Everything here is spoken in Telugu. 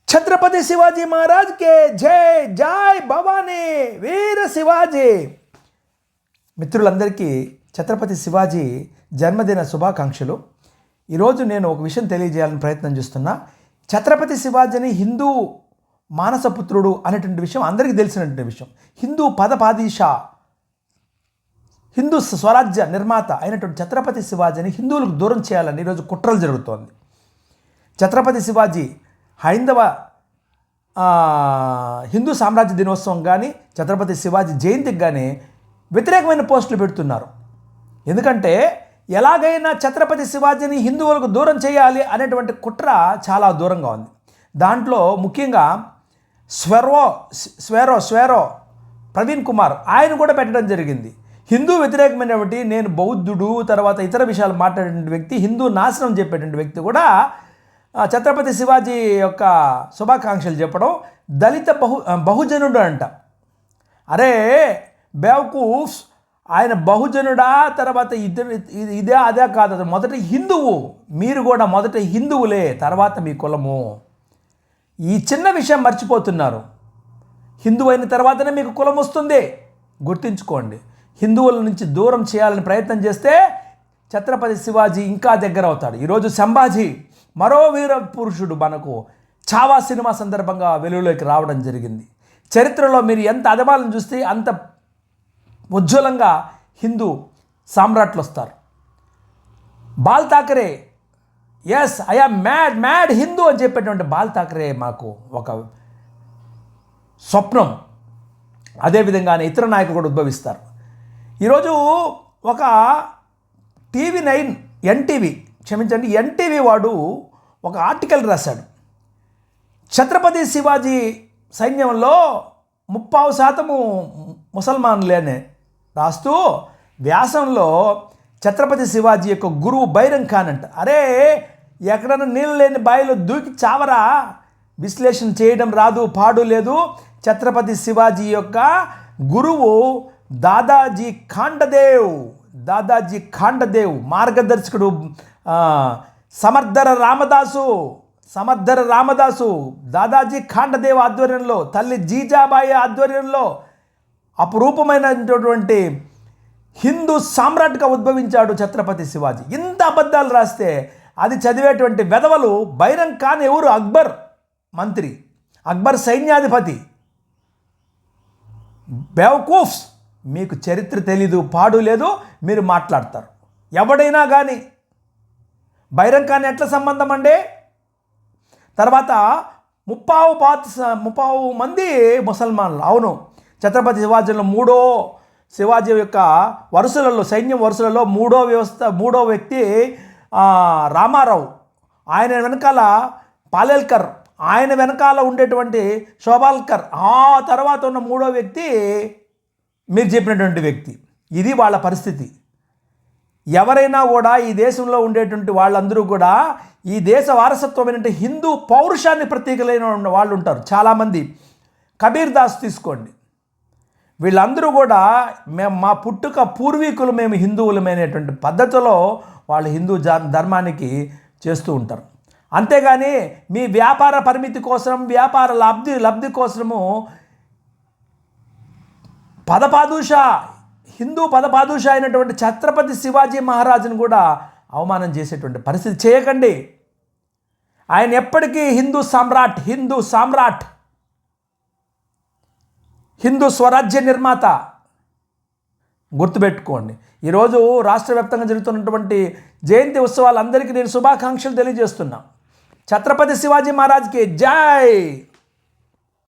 छत्रपति शिवाजी महाराज के जय जय भवानी వీర శివాజీ. మిత్రులందరికీ ఛత్రపతి శివాజీ జన్మదిన శుభాకాంక్షలు. ఈరోజు నేను ఒక విషయం తెలియజేయాలని ప్రయత్నం చేస్తున్నా. ఛత్రపతి శివాజీని హిందూ మానసపుత్రుడు అనేటువంటి విషయం అందరికీ తెలిసినటువంటి విషయం. హిందూ పదపాదీషా, హిందూ స్వరాజ్య నిర్మాత అయినటువంటి ఛత్రపతి శివాజీని హిందువులకు దూరం చేయాలని ఈరోజు కుట్రలు జరుగుతోంది. ఛత్రపతి శివాజీ హైందవ హిందూ సామ్రాజ్య దినోత్సవం కానీ ఛత్రపతి శివాజీ జయంతికి కానీ వ్యతిరేకమైన పోస్టులు పెడుతున్నారు. ఎందుకంటే ఎలాగైనా ఛత్రపతి శివాజీని హిందువులకు దూరం చేయాలి అనేటువంటి కుట్ర చాలా దూరంగా ఉంది. దాంట్లో ముఖ్యంగా స్వేరో ప్రవీణ్ కుమార్ ఆయన కూడా పెట్టడం జరిగింది. హిందూ వ్యతిరేకమైనటువంటి, నేను బౌద్ధుడు, తర్వాత ఇతర విషయాలు మాట్లాడేటువంటి వ్యక్తి, హిందూ నాశనం చెప్పేటువంటి వ్యక్తి కూడా ఛత్రపతి శివాజీ యొక్క శుభాకాంక్షలు చెప్పడం. దళిత బహుజనుడు అంట. అరే బేవకూఫ్స్, ఆయన బహుజనుడా, తర్వాత ఇదే అదే కాదు, అది మొదట హిందువు. మీరు కూడా మొదట హిందువులే, తర్వాత మీ కులము. ఈ చిన్న విషయం మర్చిపోతున్నారు. హిందువు అయిన తర్వాతనే మీకు కులం వస్తుంది, గుర్తుంచుకోండి. హిందువుల నుంచి దూరం చేయాలని ప్రయత్నం చేస్తే ఛత్రపతి శివాజీ ఇంకా దగ్గర అవుతాడు. ఈరోజు సంభాజీ మరో వీర పురుషుడు మనకు చావా సినిమా సందర్భంగా వెలుగులోకి రావడం జరిగింది. చరిత్రలో మీరు ఎంత అదమాలను చూస్తే అంత ఉజ్వలంగా హిందూ సామ్రాట్లు వస్తారు. Bal Thackeray, yes I am mad Hindu అని చెప్పేటువంటి బాల్ ఠాకరే మాకు ఒక స్వప్నం. అదేవిధంగానే ఇతర నాయకులు కూడా ఉద్భవిస్తారు. ఈరోజు ఒక టీవీ9 ఎన్టీవీ వాడు ఒక ఆర్టికల్ రాశాడు. ఛత్రపతి శివాజీ సైన్యంలో 30% ముసల్మాన్లేనే రాస్తూ వ్యాసంలో ఛత్రపతి శివాజీ యొక్క గురువు బైరంగ్ ఖాన్ అంట. అరే ఎక్కడైనా నీళ్ళు లేని బావిలో దూకి చావరా, విశ్లేషణ చేయడం రాదు, పాడు లేదు. ఛత్రపతి శివాజీ యొక్క గురువు దాదాజీ ఖాండదేవ్ మార్గదర్శకుడు సమర్థర రామదాసు దాదాజీ ఖాండదేవ్ ఆధ్వర్యంలో, తల్లి జీజాబాయి ఆధ్వర్యంలో అపురూపమైనటువంటి హిందూ సామ్రాట్గా ఉద్భవించాడు ఛత్రపతి శివాజీ. ఇంత అబద్ధాలు రాస్తే అది చదివేటువంటి వెధవలు. బైరంగ్ ఖాన్ ఎవరు? అక్బర్ మంత్రి, అక్బర్ సైన్యాధిపతి. బేవకూఫ్స్, మీకు చరిత్ర తెలీదు, పాడు లేదు, మీరు మాట్లాడతారు. ఎవడైనా కానీ బైరంగ్ ఖాన్ ఎట్లా సంబంధం అండి? తర్వాత 30 మంది ముసల్మాన్లు. అవును, ఛత్రపతి శివాజీలో శివాజీ యొక్క వరుసలలో, సైన్యం వరుసలలో మూడో వ్యక్తి రామారావు, ఆయన వెనకాల పాలేల్కర్, ఆయన వెనకాల ఉండేటువంటి శోభాల్కర్, ఆ తర్వాత ఉన్న మూడో వ్యక్తి మీరు చెప్పినటువంటి వ్యక్తి. ఇది వాళ్ళ పరిస్థితి. ఎవరైనా కూడా ఈ దేశంలో ఉండేటువంటి వాళ్ళందరూ కూడా ఈ దేశ వారసత్వమైనటువంటి హిందూ పౌరుషాన్ని ప్రతీకలైన వాళ్ళు ఉంటారు చాలామంది. కబీర్ దాస్ తీసుకోండి, వీళ్ళందరూ కూడా మా పుట్టుక పూర్వీకులు, మేము హిందువులమైనటువంటి పద్ధతిలో వాళ్ళు హిందూ ధర్మానికి చేస్తూ ఉంటారు. అంతేగాని మీ వ్యాపార పరిమితి కోసం, వ్యాపార లబ్ధి కోసము హిందూ పదపాదూష అయినటువంటి ఛత్రపతి శివాజీ మహారాజును కూడా అవమానం చేసేటువంటి పరిస్థితి చేయకండి. ఆయన ఎప్పటికీ హిందూ సామ్రాట్, హిందూ స్వరాజ్య నిర్మాత. గుర్తుపెట్టుకోండి. ఈరోజు రాష్ట్ర వ్యాప్తంగా జరుగుతున్నటువంటి జయంతి ఉత్సవాలందరికీ నేను శుభాకాంక్షలు తెలియజేస్తున్నా. ఛత్రపతి శివాజీ మహారాజ్కి జై.